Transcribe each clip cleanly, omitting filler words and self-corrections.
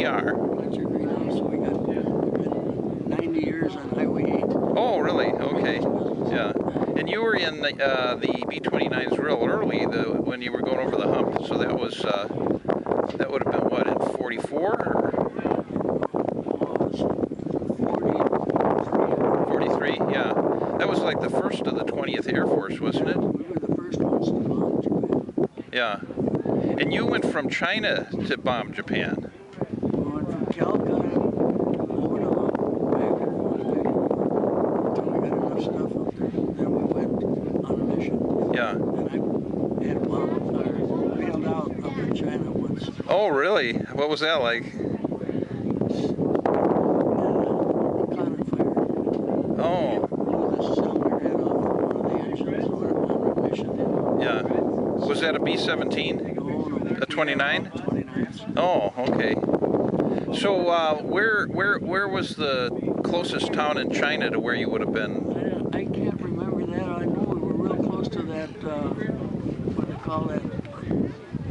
PR? Pletscher greenhouse. We got 90 years on Highway 8. Oh, really? Okay. Yeah. And you were in the B29s real early, when you were going over the hump. So that was that would have been what, in 44 or 43? Yeah. That was like the first of the 20th Air Force, wasn't it? We were the first ones to bomb Japan. Yeah. And you went from China to bomb Japan. We went from Calcutta over the hump, back and forth, until we got enough stuff up there. Then we went on a mission. Yeah. And I had bombed or bailed out up in China once. Oh, really? What was that like? Cannon fire. Oh. Blew the cylinder head off one of the engines on a mission. Yeah. Was that a B17? No, A 29? 29s. Oh, okay. So where was the closest town in China to where you would have been? I can't remember that. I know we were real close to that, what do they call that?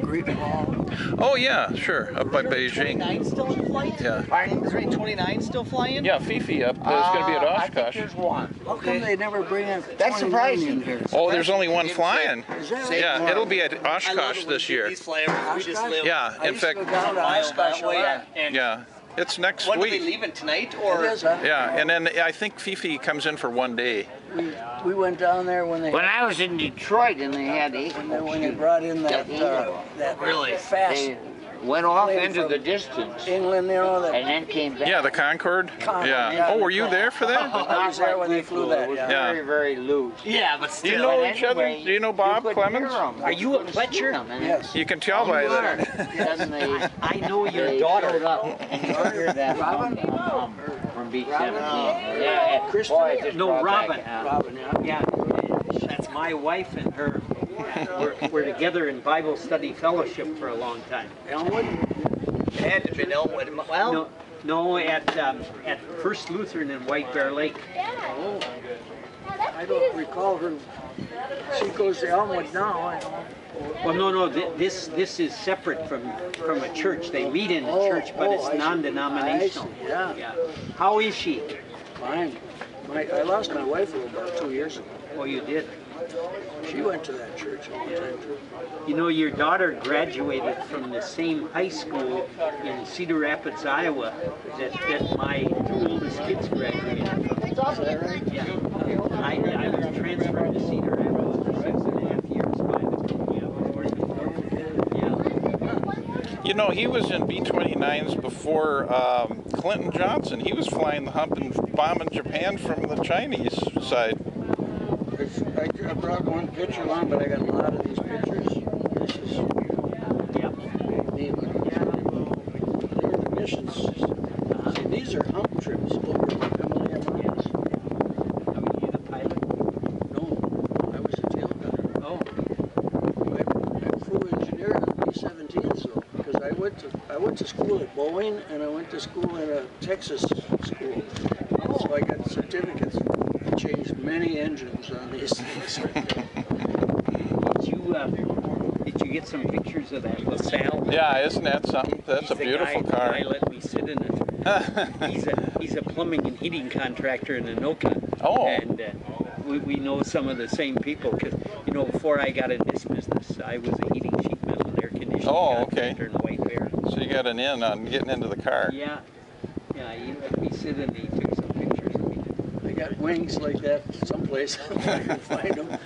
Great Wall. Oh yeah, sure, up by Beijing. 29 still in flight? Yeah. Is there 29 still flying? Yeah, Fifi up. There's going to be at I think Oshkosh. there's one. How come they never bring in That's 29 in surprising. here? Oh, there's only one flying. Is that right? Yeah, it'll be at Oshkosh this year. These flyovers, we just live Yeah, I in used to fact, go down to Oshkosh a lot. And yeah, it's next when are they week. leaving, tonight It or? is, huh? Yeah, and then I think Fifi comes in for one day. We went down there when they When I was in Detroit and they had eight, when they brought in that Really? fast they went off plane into from the distance England, you know, that and then came back. Yeah, the Concorde. Concorde, Yeah. yeah. Oh, were you there for that? I was there when they flew that. It was Yeah. very, very loose. Yeah, but Do still. you know But each other? anyway, Do you know Bob couldn't Clemens? hear 'em. Are you a couldn't see Pletscher? 'em, and Yes. You can tell by that. Suddenly, I know your they daughter. showed up, and you could hear that Robin? from B17. Robin? Yeah, Kristen? boy, it just No, brought back, Robin. Robin, yeah. Yeah, that's my wife and her. We're together in Bible study fellowship for a long time. Elmwood? It had to have been Elmwood. Well, No, at First Lutheran in White Bear Lake. Oh. I don't recall her. She goes to Elmwood now. I know. Well, no, this is separate from a church. They meet in a church, but it's I see. non-denominational. I see, yeah. How is she? Fine. I lost my wife about 2 years ago. Oh, you did. She went to that church all the time too. You know, your daughter graduated from the same high school in Cedar Rapids, Iowa, that my two oldest kids graduated from. Is that right? Yeah. I was transferred to Cedar Rapids for 6.5 years. Yeah. You know, he was in B-29s before Clinton Johnson. He was flying the hump and bombing Japan from the Chinese side. I brought one picture along, but I got a lot of these pictures. This is Yep. they're the missions. See, these are hump trips over Himalaya mountains. Are you the pilot? No, I was a tail gunner. Oh. I flew engineer on the B17, so because I went to school at Boeing and I went to school in a Texas school, so I got certificates. I changed many engines on these things. Did you get some pictures of that LaSalle? Yeah, isn't that something? That's a He's the beautiful guy car. I let me sit in it. He's a plumbing and heating contractor in Anoka. Oh. And we know some of the same people because, you know, before I got in this business, I was a heating sheet metal and air conditioning contractor in White Bear. So you got an in on getting into the car. Yeah. Yeah, he let me sit in, he took some pictures of me. I got wings like that someplace. I can find them.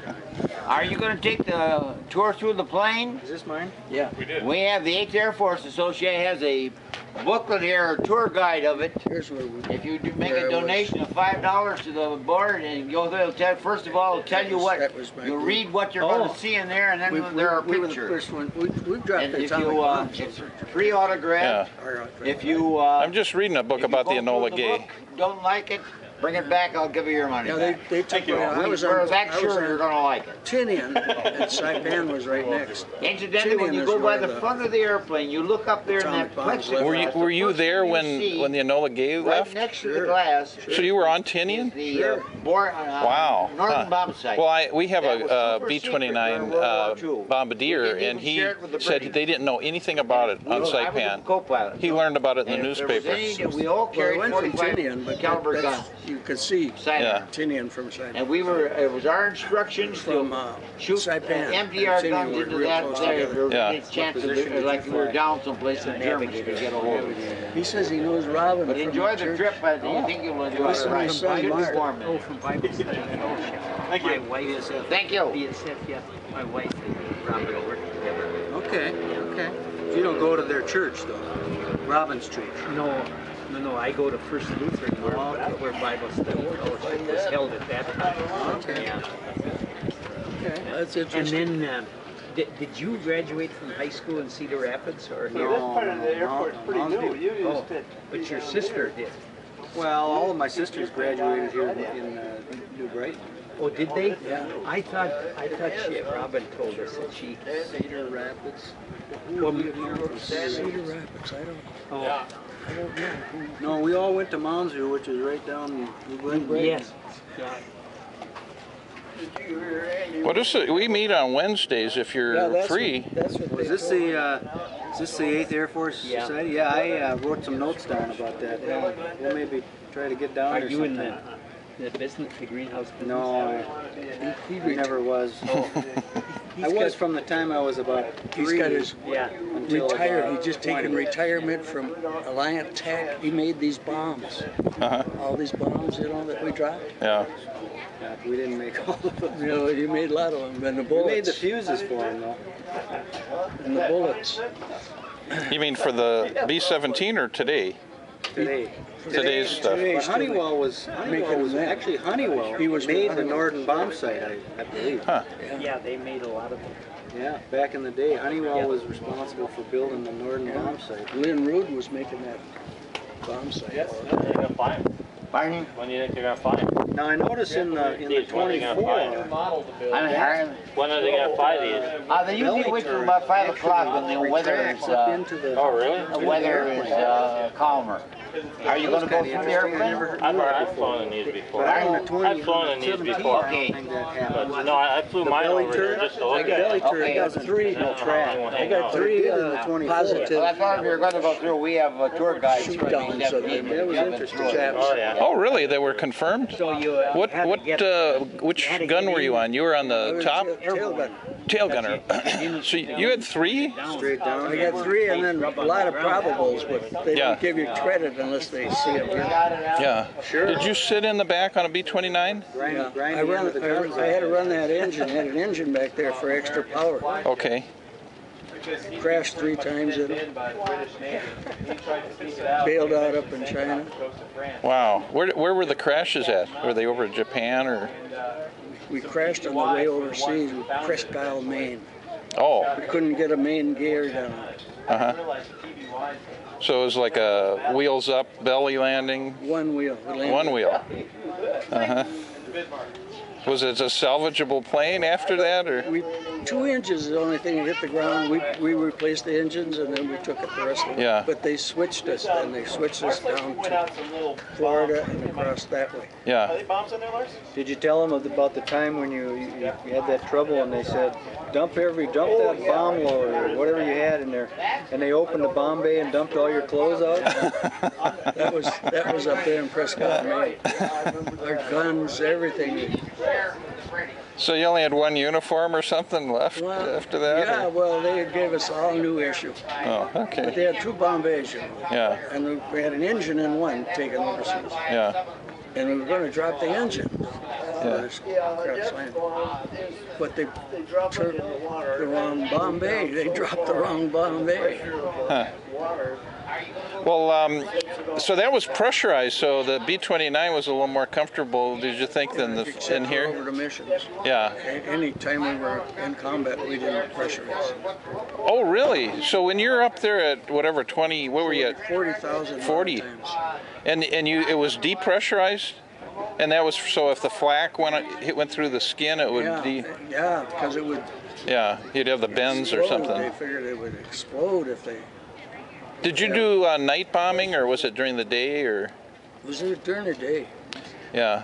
Are you going to take the tour through the plane? Is this mine? Yeah. We have the 8th Air Force Association has a booklet here, a tour guide of it. Here's where we. If you do make a donation of $5 to the board, and go there, it'll tell, first of all, it'll tell you what you read what you're going to see in there, and then there are We were the pictures. first one. We've dropped And the if atomic you, bombs. it's free autograph. Yeah. Our If you, I'm just reading a book if you about the go through Enola the Gay. book, don't like it, Bring it back, I'll give you your money Yeah, back. they took me. I was We're on. that I was sure you're on gonna like it. Tinian, and Saipan was right next. Incidentally, when Tinian you is go by where the front of the airplane, you look up there in that atomic bombs plexiglass. left. Were you there when the Enola Gay right left? next to the glass? So you were on Tinian? The Wow. northern Huh. bomb site. Well, we have That was a super secret B29 during World War II. bombardier, They didn't and even he share it with the said British. they didn't know anything about it on I was a Saipan. co-pilot. He learned about it in the And if there was newspaper. any, we all Well, I carried went from 45 Tinian, but caliber that's, guns. you could see Yeah. Tinian from Saipan. And we were, it was our instructions From to shoot Saipan. empty our Tinian guns were into real that close there. together. There was Yeah. a chance of it, like we were down someplace and Germans could get a hold of it. He says he knows Robin But from enjoy the church. trip, I think you'll enjoy Listen it. to Right. his son, Should be Mark. warm. Oh, from Bible study fellowship. Thank you. My wife is Thank you. BSF, yeah. My wife and Robert work together. Okay, okay. You don't go to their church though, Robin's church. No, I go to First Lutheran where Bible study fellowship was held at that time. Okay. Yeah. Okay. That's And interesting. then, did you graduate from high school in Cedar Rapids or here? No, Oh, but your sister did. Well, all of my sisters graduated here in New Brighton. Oh, did they? Yeah. I thought Robin told us that she. Cedar Rapids. Well, Cedar Rapids, I don't oh, know. No, we all went to Moundsview, which is right down New Brighton. yes. Yeah. Well, we meet on Wednesdays if you're free. That's what Is this the 8th Air Force Yeah. Society? Yeah, I wrote some notes down about that. We'll maybe try to get down Are there you in sometime. the business, the greenhouse business? No, he never was. I was from the time I was about 3. He's got his Yeah. until retired. about He just taken 20. retirement from Alliant Tech. He made these bombs. Uh-huh. All these bombs, that we dropped. Yeah. Yeah, we didn't make all of them. He made a lot of them. And the We made the bullets. fuses for him though. And the bullets. You mean for the B17 or today? Today. Today's stuff. But Honeywell was that. actually Honeywell. He was made with the Honeywell. Norden bomb site, I believe. Huh. Yeah, they made a lot of them. Yeah, back in the day, Honeywell was responsible for building the Norden bomb site. Lynn Rood was making that bomb site. Pardon? When do you think they're gonna fly? Now I noticed in the When are they gonna 24, When are they gonna fly these? They usually wait till about 5 o'clock when the weather is, up into the Oh, really? the weather is calmer. Are you going to go through the airplane? I've flown in these before. But on the 20, I've flown in these 17, before. I don't think that But happened. no, I flew mine belly over here turret? just to I look got at belly it. turret Okay. doesn't Three. I don't know how long it won't I hang got out. three did in the 24. positive Well, I thought if you were going to go through, we have tour guides. shoot for the downs of them. B-17 That was to get interesting. through it. Chaps. Oh, yeah. Oh, really? They were confirmed? So you Which gun were you on? You were on I the was top tail gun. tail gunner. So you had 3? Straight down. I got 3 and then a lot of probables, but they Yeah. don't give you credit unless they see them. Yeah. Sure. Did you sit in the back on a B29? Yeah. Grind I the end of the guns had to run that engine. I had an engine back there for extra power. Okay. Crashed 3 times in it. Bailed out up in China. Wow. Where were the crashes at? Were they over in Japan or? We crashed on the way overseas with Presque Isle, Maine. Oh. We couldn't get a main gear down. Uh-huh. So it was like a wheels up, belly landing, One wheel. We landed. one wheel. Uh-huh. Was it a salvageable plane after that, or? 2 inches is the only thing that hit the ground. We replaced the engines and then we took it the rest of it. Yeah. But they switched us and they switched us down to Florida and across that way. Yeah. Did you tell them about the time when you had that trouble and they said, dump that bomb load or whatever you had in there, and they opened the bomb bay and dumped all your clothes out? That was up there in Presque Isle, Maine. Our guns, everything. So you only had one uniform or something left after that? Yeah, or? well, they gave us all new issue. Oh, But okay. they had 2 bomb bays, you know. Yeah. And we had an engine in one taken overseas. Yeah. And we were going to drop the engine. Yeah. But they turned the wrong bomb bay. They dropped the wrong bomb bay. Huh. Well, so that was pressurized, so the B-29 was a little more comfortable, did you think, than the Except in for here? over the missions. Yeah. Any time we were in combat, we didn't pressurize. Oh, really? So when you're up there at whatever 20, what were you at? 40,000 40. times. And it was depressurized? And that was so if the flak went through the skin, it would yeah, because it would. Yeah, you'd have the bends or explode. something. They figured it would explode if they. Did you do night bombing, or was it during the day, or? It was during the day. Yeah.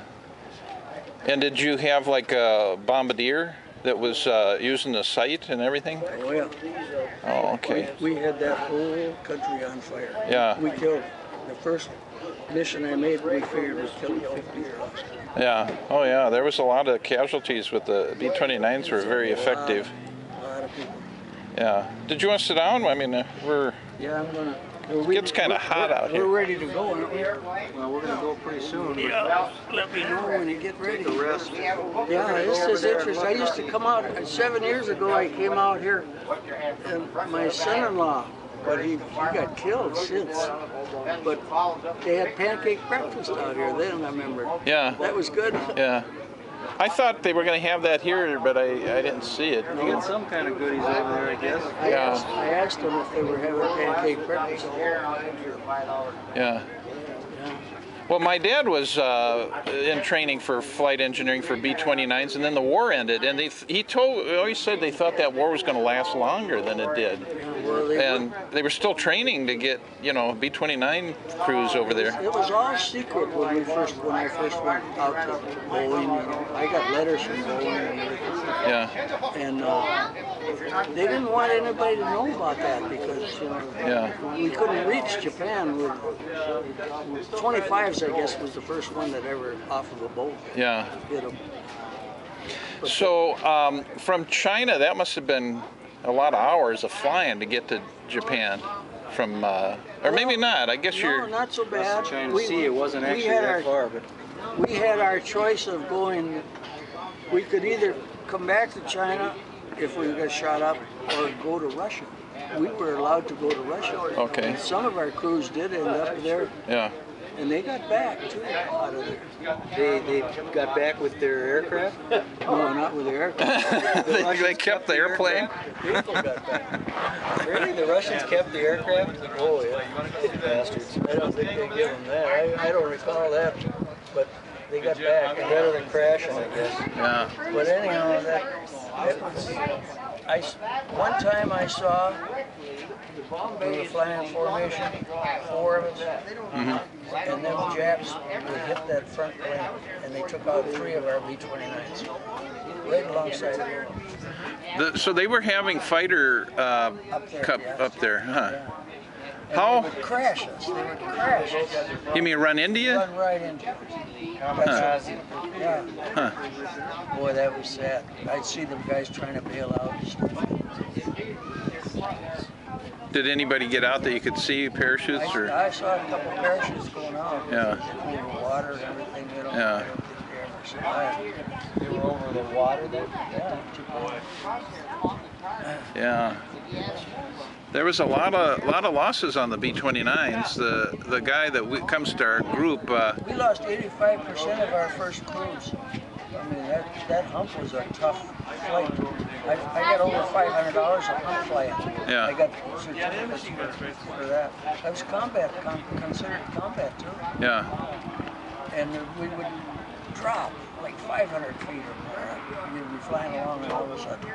And did you have like a bombardier that was using the sight and everything? Oh yeah. Oh, okay. We had that whole country on fire. Yeah. We killed the first mission I made. We figured we killed 50 plus. Yeah. Oh yeah. There was a lot of casualties with the B-29s. Were very effective. A lot of people. Yeah. Did you want to sit down? I mean, we're. Yeah, I'm gonna. It gets kind of hot out here. We're ready to go, aren't we? Well, we're gonna go pretty soon. Yeah. Let me know when you get ready. The rest. Yeah, this is interesting. I used to come out 7 years ago. I came out here, and my son-in-law, but he got killed since. But they had pancake breakfast out here then. I remember. Yeah. That was good. Yeah. I thought they were going to have that here, but I didn't see it. You got some kind of goodies over there, I guess. I asked them if they were having pancake breakfast. Yeah. Well, my dad was in training for flight engineering for B-29s, and then the war ended, and he always said they thought that war was going to last longer than it did. And they were still training to get, B-29 crews over there. It was all secret when I first went out to Boeing. I got letters from Boeing and everything. Yeah. And they didn't want anybody to know about that because, we couldn't reach Japan with 25s, I guess, was the first one that ever off of a boat. Yeah. Hit 'em. So from China, that must have been a lot of hours of flying to get to Japan from, or maybe not. I guess No, not so bad. Trying to see, it wasn't actually had that far, but we had our choice of going. We could either come back to China if we got shot up, or go to Russia. We were allowed to go to Russia. Okay. And some of our crews did end up there. Yeah. And they got back too out of there. they got back with their aircraft? No, not with the aircraft. they kept the airplane? People got back. Really? The Russians kept the aircraft? Oh yeah, bastards. I don't think they give them that. I don't recall that, but they got back. Better than crashing, I guess. Yeah. But anyhow, one time I saw we were flying formation, 4 of us, and them Japs would hit that front plane, and they took out 3 of our B-29s, right alongside the road. So they were having fighter cup up there, huh? How? They would crash us. They would crash us. You mean run into you? Run right into us. Yeah. Huh. Boy, that was sad. I'd see them guys trying to bail out and stuff. Did anybody get out that you could see parachutes or? I saw a couple parachutes going out. Yeah. Over water and everything. Yeah. They were over the water there. Yeah. There was a lot of losses on the B-29s. The guy that comes to our group. We lost 85% of our first cruise. I mean, that hump was a tough flight. I got over $500 of hump flying. Yeah. I got certificates for that. I was considered combat too. Yeah. And we would drop like 500 feet or more. We'd be flying along and all of a sudden.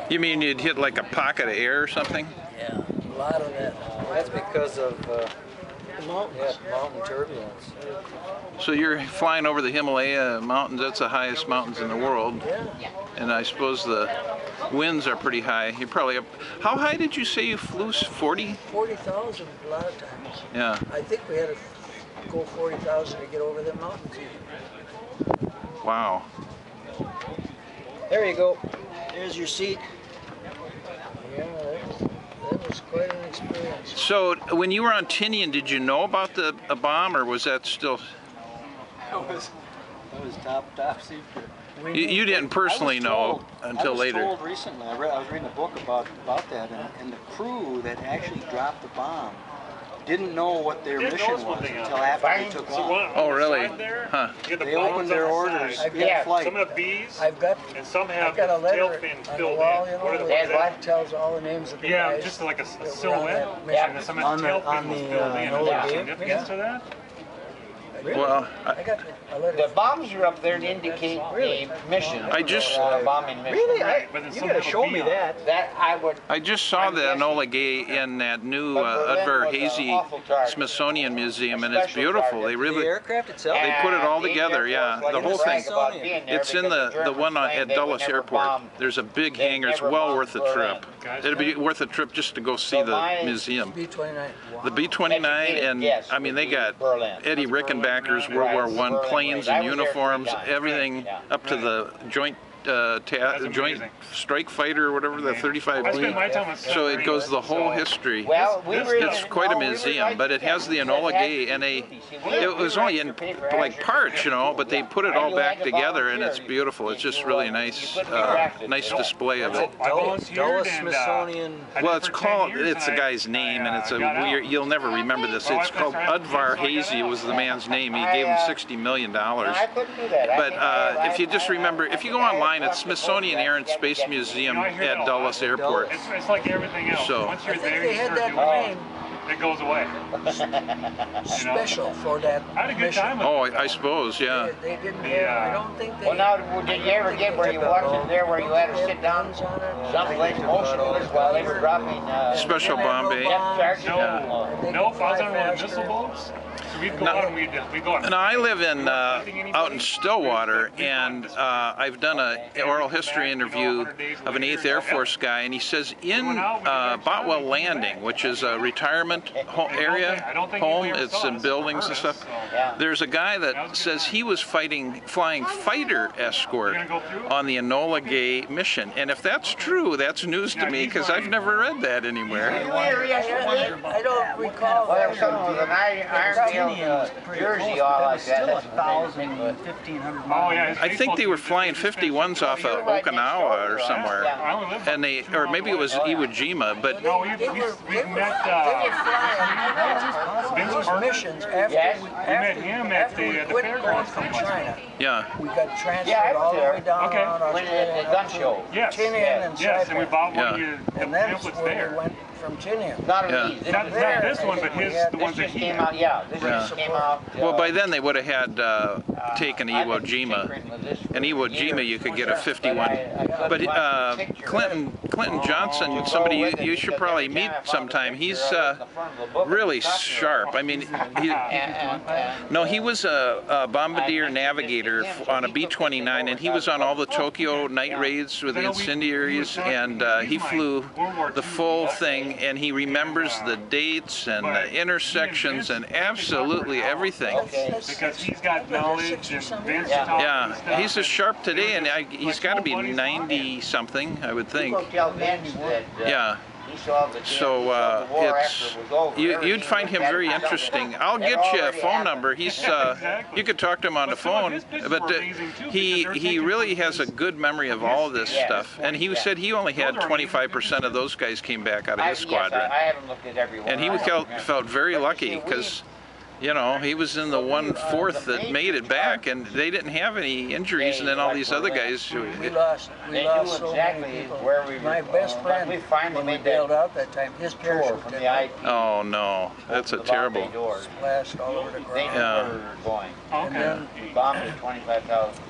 You mean you'd hit like a pocket of air or something? Yeah, a lot of that. That's because of The mountains. mountain turbulence. So you're flying over the Himalaya mountains. That's the highest mountains in the world. Yeah. And I suppose the winds are pretty high. You're probably up. How high did you say you flew? 40? 40,000 a lot of times. Yeah. I think we had to go 40,000 to get over the mountains even. Wow. There you go. There's your seat. Yeah, that was quite an experience. So when you were on Tinian, did you know about a bomb, or was that still? That was top secret. You didn't personally know until later. I was told recently. I was reading a book about that, and the crew that actually dropped the bomb didn't know what their mission was until after they took off. Oh, really? Huh. They opened their orders in flight. Some have B's, I've got and some have got a the letter tail fin on filled the wall, in. you know, What are the where ones that? it tells all the names of the Yeah, guys. just like a that were on silhouette. that mission. And some of the tail fin was filled in. Is there significance to that? Well, I got a letter. The bombs are up there to indicate the mission. I just- bombing mission. Really? You gotta show me that. That I would. I just saw the Enola Gay in that new Udvar Hazy Smithsonian Museum, and it's beautiful. They The really aircraft itself? they put it all together. Yeah, the whole thing. It's in the one at Dulles Airport. There's a big hangar. It's well worth the trip. It'd be worth a trip just to go see the museum. B29. The B29, and I mean they got Eddie Rickenbacker's World War I planes and uniforms, everything up to the joint joint strike fighter or whatever, the 35B. So it goes the whole history. It's quite a museum, but it has the Enola Gay, and it was only in like parts, you know, but they put it all back together, and it's beautiful. It's just really nice, nice display of it. Dulles Smithsonian. Well, it's called, it's a guy's name, and it's a weird, you'll never remember this. It's called Udvar Hazy was the man's name. He gave him $60 million. But if you just remember, if you go online, it's Smithsonian Air and Space Museum at Dulles Airport. It's like everything else. So, once you're there, They you had start that doing it, plane it goes away. special for that I had a good mission. time with oh, I suppose, yeah. They didn't have, I don't think they... Well, now, did you ever get where you watched it there where you had to sit down someplace motionless while they were dropping Special Bombay. depth charges? No, nope, I was on one of the missile boats. So we'd go out and we'd go out. Now I live in out in Stillwater, and I've done an oral history interview of an 8th Air Force guy, and he says in Botwell Landing, which is a retirement area, home, it's in buildings and stuff, there's a guy that says he was flying fighter escort on the Enola Gay mission, and if that's true, that's news to me, because I've never read that anywhere. I don't recall Well, that. there's some of an Iron Jersey all like that. Still 1,000, 1,500 Oh, miles. yeah, I think they were flying 51s off of Okinawa or somewhere, and they, or maybe it was Iwo Jima, but No, we met Those missions after Yes. we met him at the quit fairgrounds going from complex. China. yeah. We got transferred Yeah, I was all the there. way down Okay. around When Australia. the gun show. Yes, Tinian and yes, and we Saipan. bought one of Yeah. the And that's pamphlets where we there. went from Tinian. Not Yeah. of these. Not this one, but his, the This ones that just he came had. out, yeah. This Yeah. just came out. Well, by then they would have had taken Iwo Jima. And Iwo Jima, you could get a 51. But Clinton Johnson, somebody you should probably meet sometime. He's really sharp. I mean, he was a bombardier navigator on a B29, and he was on all the Tokyo night raids with the incendiaries, and he flew the full thing, and he remembers the dates and the intersections and absolutely everything. Because he's got knowledge and Vince Yeah, he's as sharp today, and he's got to be 90 something, I would think. Yeah. So you'd find him very interesting. I'll get you a phone number. He's you could talk to him on the phone, but he really has a good memory of all this stuff. And he said he only had 25% of those guys came back out of his squadron. I haven't looked at every one. And he felt very lucky because, you know, he was in the 1/4 that made it back, and they didn't have any injuries, and then all these other guys. We lost so many people. My best friend, when we bailed out that time, his parachute from didn't the IP. Oh no, that's a terrible. splashed all over the ground. Yeah. We were going. Okay. We bombed at 25,000.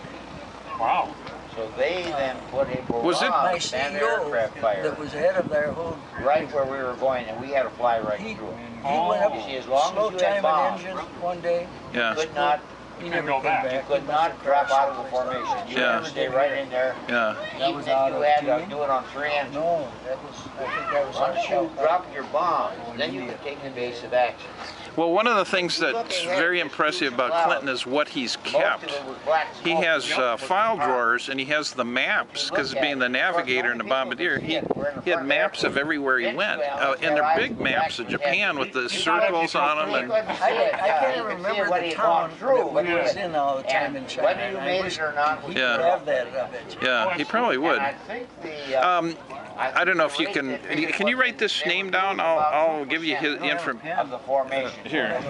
Wow. So they then put a Was it- My barrage and aircraft CEO fire that was head of their whole, right where we were going, and we had to fly right he through. went up, You see, as long slow as you had time bombs, an engine one day, Yeah. could not he never go came back. back. could not drop out of the formation. You Yeah. had to stay right in there. Yeah. Even if you had to do it on 3 engines. No, I think that was on Once you dropped your bombs, then you could take evasive action. Well, one of the things that's very impressive about Clinton is what he's kept. He has file drawers, and he has the maps, because being the navigator and the bombardier, he had maps of everywhere he went. And they're big maps of Japan with the circles on them. And I can't remember the town that we was in all the time in China. Whether you made it or not, He Yeah. could have that of it. yeah, he probably would. and I think the I don't know if you can you write this name down? I'll give you his information. of the formation. Here.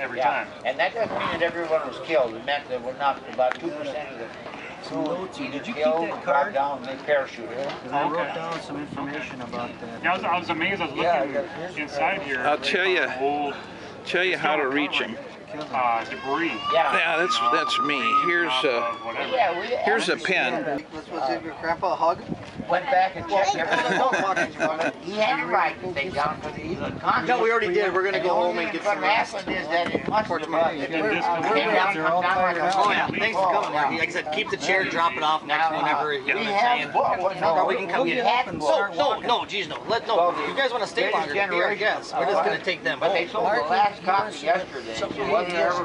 Every Yeah, time. and that doesn't mean that everyone was killed. It meant that we're not about 2% of the crew either Did you keep killed, that dropped card? down, they parachuted. Because I wrote down some information about that. Yeah, I was amazed. I was looking inside here. I'll tell you. Old Tell you how to reach him. debris. Yeah, that's me. Here's a pen. This was your grandpa hug? Went back and checked everything. He had to write the thing down for the No, we already did. We're gonna go home and get some rest. What happened is that it must have Oh yeah, thanks for coming, Mark. Like I said, keep the chair, drop it off next whenever you want to say it. Or we can come get it. No, geez, no. You guys want to stay longer, be our guests. We're just going to take them. But they sold the last copy yesterday. Wasn't there ever